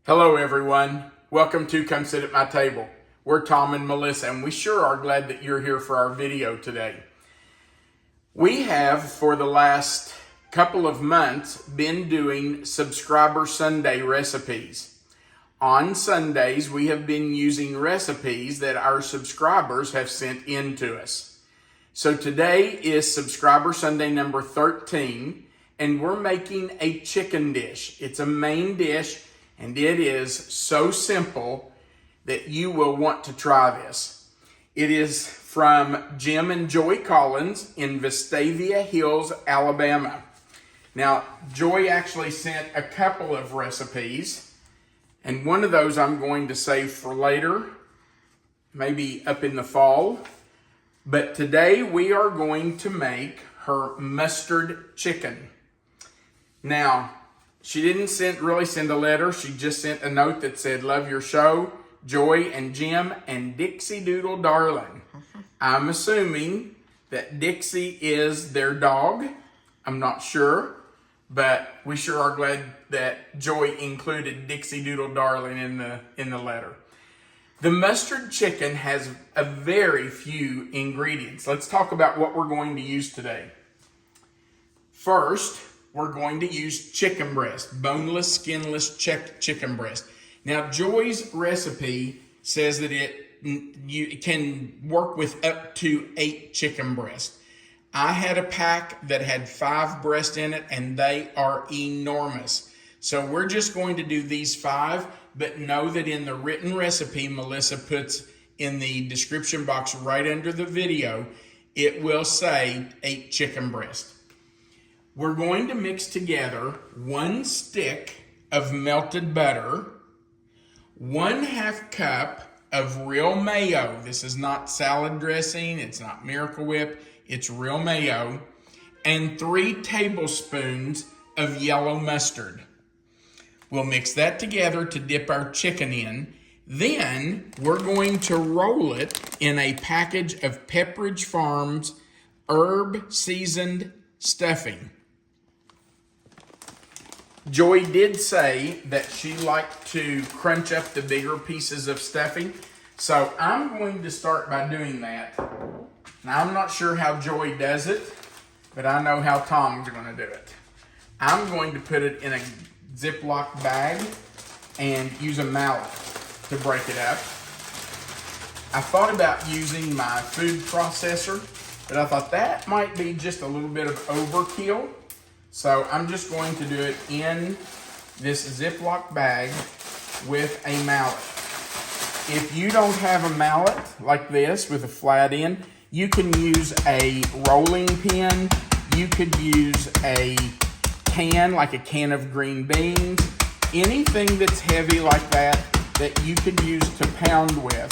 Hello everyone, welcome to Come Sit at My Table. We're Tom and Melissa and we sure are glad that you're here for our video today. We have for the last couple of months been doing Subscriber Sunday recipes. On Sundays we have been using recipes that our subscribers have sent in to us. So today is Subscriber Sunday number 13 and we're making a chicken dish. It's a main dish. And it is so simple that you will want to try this. It is from Jim and Joy Collins in Vestavia Hills, Alabama. Now, Joy actually sent a couple of recipes, and one of those I'm going to save for later, maybe up in the fall. But today we are going to make her mustard chicken. Now, she didn't really send a letter. She just sent a note that said, "Love your show, Joy and Jim and Dixie Doodle Darling." I'm assuming that Dixie is their dog. I'm not sure, but we sure are glad that Joy included Dixie Doodle Darling in the letter. The mustard chicken has a very few ingredients. Let's talk about what we're going to use today. First, we're going to use chicken breast, boneless, skinless chicken breast. Now, Joy's recipe says that it can work with up to 8 chicken breasts. I had a pack that had 5 breasts in it, and they are enormous. So we're just going to do these 5, but know that in the written recipe Melissa puts in the description box right under the video, it will say 8 chicken breasts. We're going to mix together 1 stick of melted butter, 1/2 cup of real mayo. This is not salad dressing, it's not Miracle Whip, it's real mayo, and 3 tablespoons of yellow mustard. We'll mix that together to dip our chicken in. Then we're going to roll it in a package of Pepperidge Farm's herb seasoned stuffing. Joy did say that she liked to crunch up the bigger pieces of stuffing, so I'm going to start by doing that. Now, I'm not sure how Joy does it, but I know how Tom's going to do it. I'm going to put it in a Ziploc bag and use a mallet to break it up. I thought about using my food processor, but I thought that might be just a little bit of overkill. So I'm just going to do it in this Ziploc bag with a mallet. If you don't have a mallet like this with a flat end, you can use a rolling pin. You could use a can, like a can of green beans. Anything that's heavy like that you could use to pound with,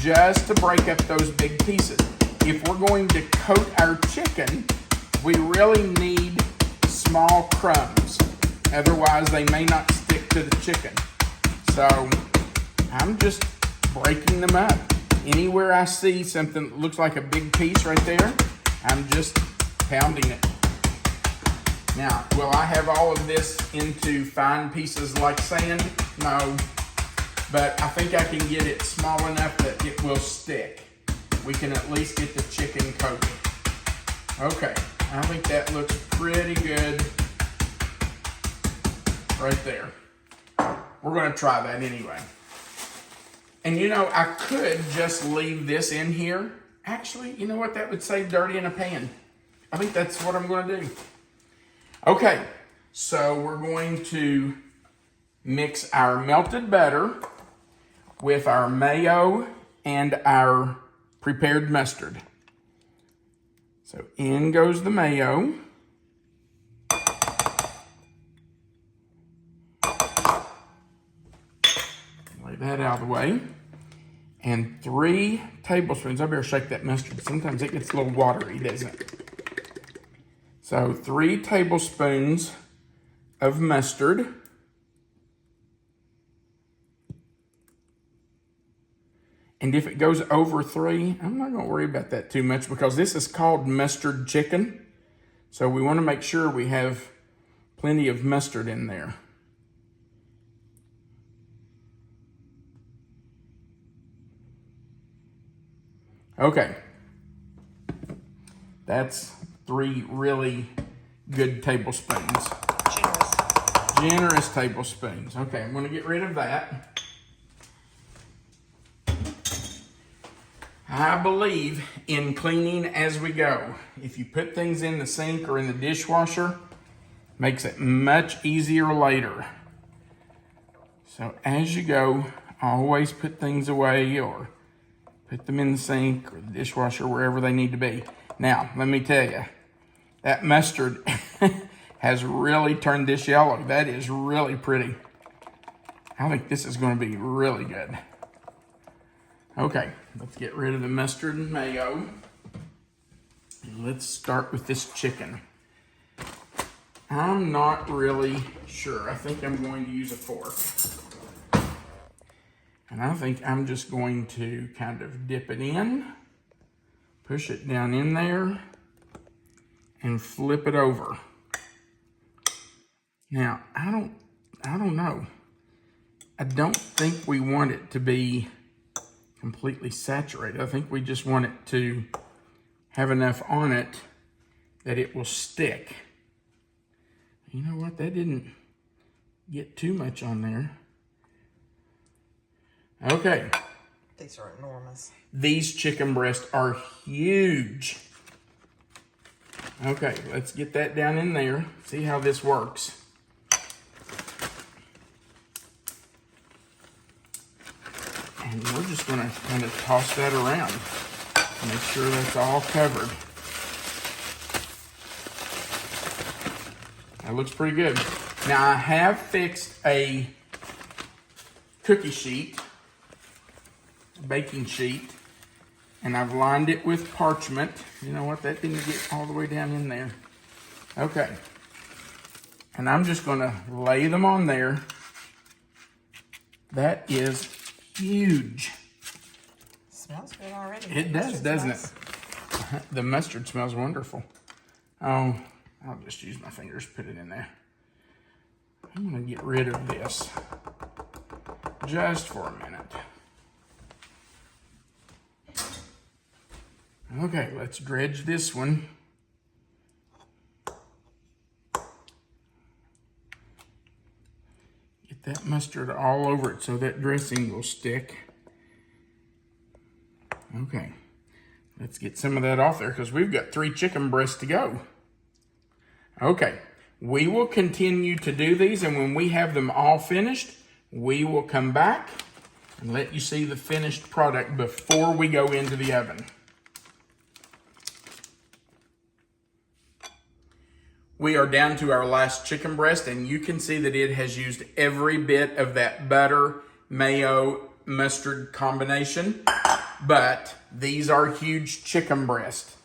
just to break up those big pieces. If we're going to coat our chicken, we really need small crumbs. Otherwise, they may not stick to the chicken. So I'm just breaking them up. Anywhere I see something that looks like a big piece right there, I'm just pounding it. Now, will I have all of this into fine pieces like sand? No, but I think I can get it small enough that it will stick. We can at least get the chicken coated. Okay, I think that looks pretty good right there. We're going to try that anyway. And you know, I could just leave this in here. Actually, you know what? That would save dirty in a pan. I think that's what I'm going to do. Okay, so we're going to mix our melted butter with our mayo and our prepared mustard. So in goes the mayo. Lay that out of the way. And 3 tablespoons. I better shake that mustard. Sometimes it gets a little watery, doesn't it? So 3 tablespoons of mustard. And if it goes over 3, I'm not going to worry about that too much because this is called mustard chicken. So we want to make sure we have plenty of mustard in there. Okay. That's 3 really good tablespoons. Generous tablespoons. Okay, I'm going to get rid of that. I believe in cleaning as we go. If you put things in the sink or in the dishwasher, makes it much easier later. So as you go, always put things away or put them in the sink or the dishwasher, wherever they need to be. Now, let me tell you, that mustard has really turned this yellow. That is really pretty. I think this is going to be really good. Okay, let's get rid of the mustard and mayo. And let's start with this chicken. I'm not really sure. I think I'm going to use a fork. And I think I'm just going to kind of dip it in, push it down in there, and flip it over. Now, I don't know. I don't think we want it to be completely saturated. I think we just want it to have enough on it that it will stick. You know what? That didn't get too much on there. Okay. These are enormous. These chicken breasts are huge. Okay, let's get that down in there. See how this works. And we're just going to kind of toss that around. Make sure that's all covered. That looks pretty good. Now I have fixed a cookie sheet, a baking sheet, and I've lined it with parchment. You know what? That didn't get all the way down in there. Okay. And I'm just going to lay them on there. That is huge. Smells good already. It does, doesn't it? The mustard smells wonderful. Oh, I'll just use my fingers, put it in there. I'm going to get rid of this just for a minute. Okay, let's dredge this one. Get that mustard all over it so that dressing will stick. Okay, let's get some of that off there because we've got 3 chicken breasts to go. Okay, we will continue to do these, and when we have them all finished, we will come back and let you see the finished product before we go into the oven. We are down to our last chicken breast, and you can see that it has used every bit of that butter, mayo, mustard combination, but these are huge chicken breasts.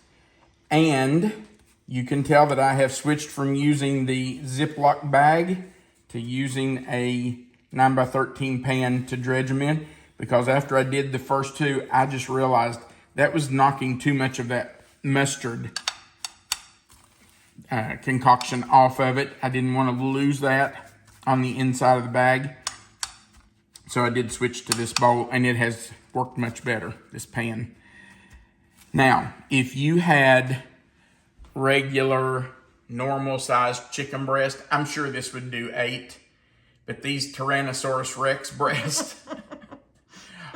And you can tell that I have switched from using the Ziploc bag to using a 9x13 pan to dredge them in, because after I did the first 2, I just realized that was knocking too much of that mustard concoction off of it. I didn't want to lose that on the inside of the bag. So I did switch to this bowl, and it has worked much better, this pan. Now, if you had regular, normal sized chicken breast, I'm sure this would do 8. But these Tyrannosaurus Rex breasts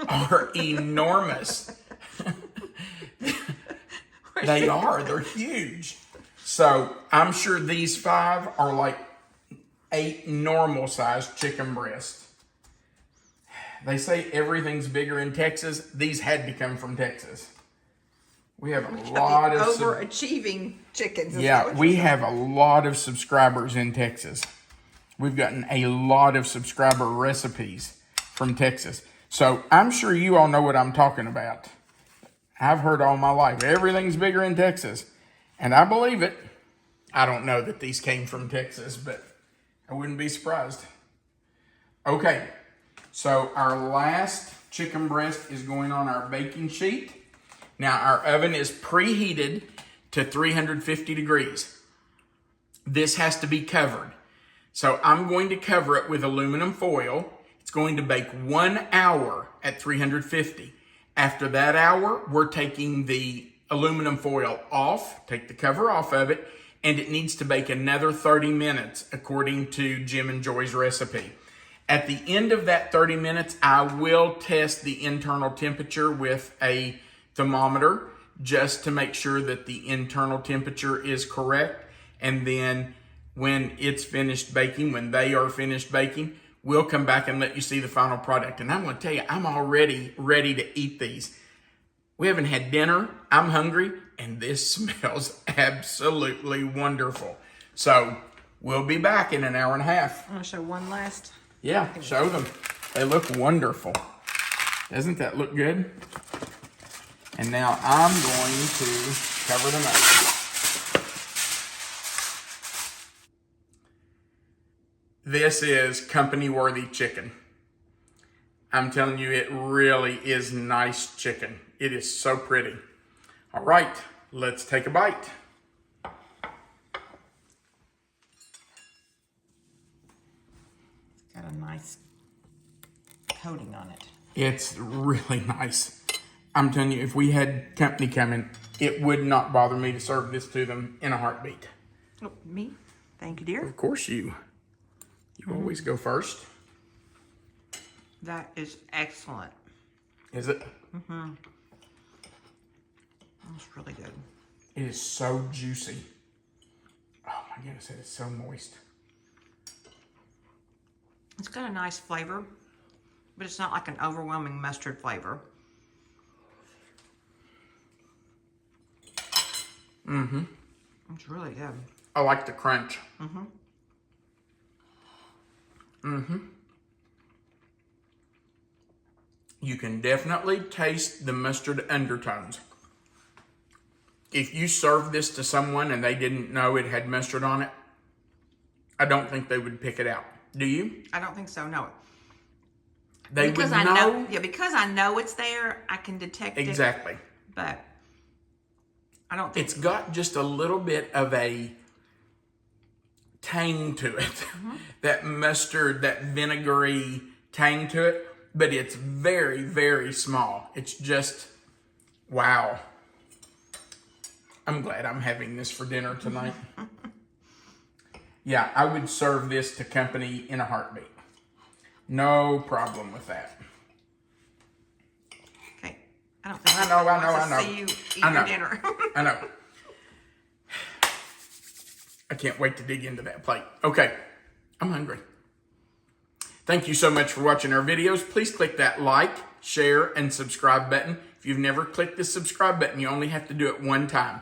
are enormous. They're huge. So I'm sure these 5 are like 8 normal sized chicken breasts. They say everything's bigger in Texas. These had to come from Texas. We have a lot of overachieving chickens. Yeah, we have a lot of subscribers in Texas. We've gotten a lot of subscriber recipes from Texas. So I'm sure you all know what I'm talking about. I've heard all my life, everything's bigger in Texas. And I believe it. I don't know that these came from Texas, but I wouldn't be surprised. Okay, so our last chicken breast is going on our baking sheet. Now our oven is preheated to 350 degrees. This has to be covered. So I'm going to cover it with aluminum foil. It's going to bake 1 hour at 350. After that hour, we're taking the aluminum foil off, take the cover off of it, and it needs to bake another 30 minutes according to Jim and Joy's recipe. At the end of that 30 minutes, I will test the internal temperature with a thermometer just to make sure that the internal temperature is correct. And then when it's finished baking, when they are finished baking, we'll come back and let you see the final product. And I'm going to tell you, I'm already ready to eat these. We haven't had dinner. I'm hungry, and this smells absolutely wonderful. So we'll be back in an hour and a half. I'm going to show one last. Yeah, show them. They look wonderful. Doesn't that look good? And now I'm going to cover them up. This is company-worthy chicken. I'm telling you, it really is nice chicken. It is so pretty. All right, let's take a bite. Got a nice coating on it. It's really nice. I'm telling you, if we had company coming, it would not bother me to serve this to them in a heartbeat. Oh, me? Thank you, dear. Of course you. You always go first. That is excellent. Is it? Mm-hmm. That's really good. It is so juicy. Oh my goodness, it is so moist. It's got a nice flavor, but it's not like an overwhelming mustard flavor. Mm-hmm. It's really good. I like the crunch. Mm-hmm. Mm-hmm. You can definitely taste the mustard undertones. If you serve this to someone and they didn't know it had mustard on it, I don't think they would pick it out. Do you? I don't think so, no. They because would I know. Yeah, because I know it's there, I can detect it. Exactly. But I don't think it's got just a little bit of a tang to it. Mm-hmm. That mustard, that vinegary tang to it, but it's very, very small. It's just, wow. I'm glad I'm having this for dinner tonight. Yeah, I would serve this to company in a heartbeat. No problem with that. Okay. I don't think I know. see you eat I know. your dinner. I know. I can't wait to dig into that plate. Okay, I'm hungry. Thank you so much for watching our videos. Please click that like, share, and subscribe button. If you've never clicked the subscribe button, you only have to do it one time.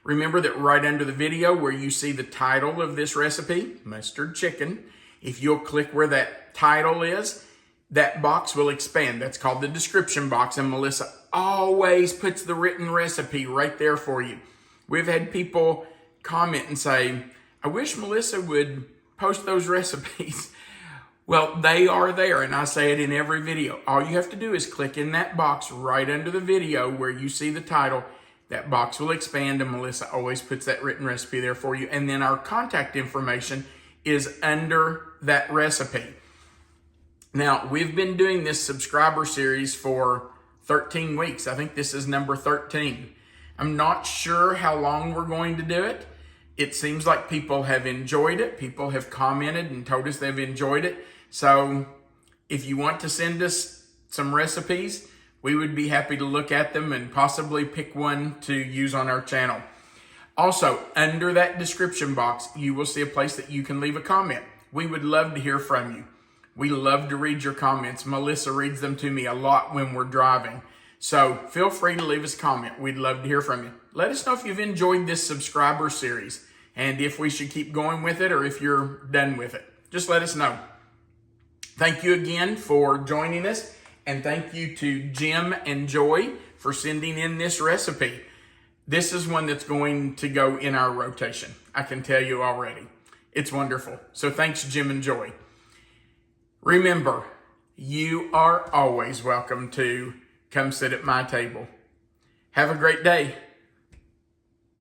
Remember that right under the video where you see the title of this recipe, mustard chicken, if you'll click where that title is, that box will expand. That's called the description box, and Melissa always puts the written recipe right there for you. We've had people comment and say, I wish Melissa would post those recipes. Well, they are there, and I say it in every video. All you have to do is click in that box right under the video where you see the title. That box will expand, and Melissa always puts that written recipe there for you. And then our contact information is under that recipe. Now, we've been doing this subscriber series for 13 weeks. I think this is number 13. I'm not sure how long we're going to do it. It seems like people have enjoyed it. People have commented and told us they've enjoyed it. So if you want to send us some recipes, we would be happy to look at them and possibly pick one to use on our channel. Also, under that description box, you will see a place that you can leave a comment. We would love to hear from you. We love to read your comments. Melissa reads them to me a lot when we're driving. So feel free to leave us a comment. We'd love to hear from you. Let us know if you've enjoyed this subscriber series and if we should keep going with it or if you're done with it. Just let us know. Thank you again for joining us. And thank you to Jim and Joy for sending in this recipe. This is one that's going to go in our rotation. I can tell you already. It's wonderful. So thanks, Jim and Joy. Remember, you are always welcome to come sit at my table. Have a great day.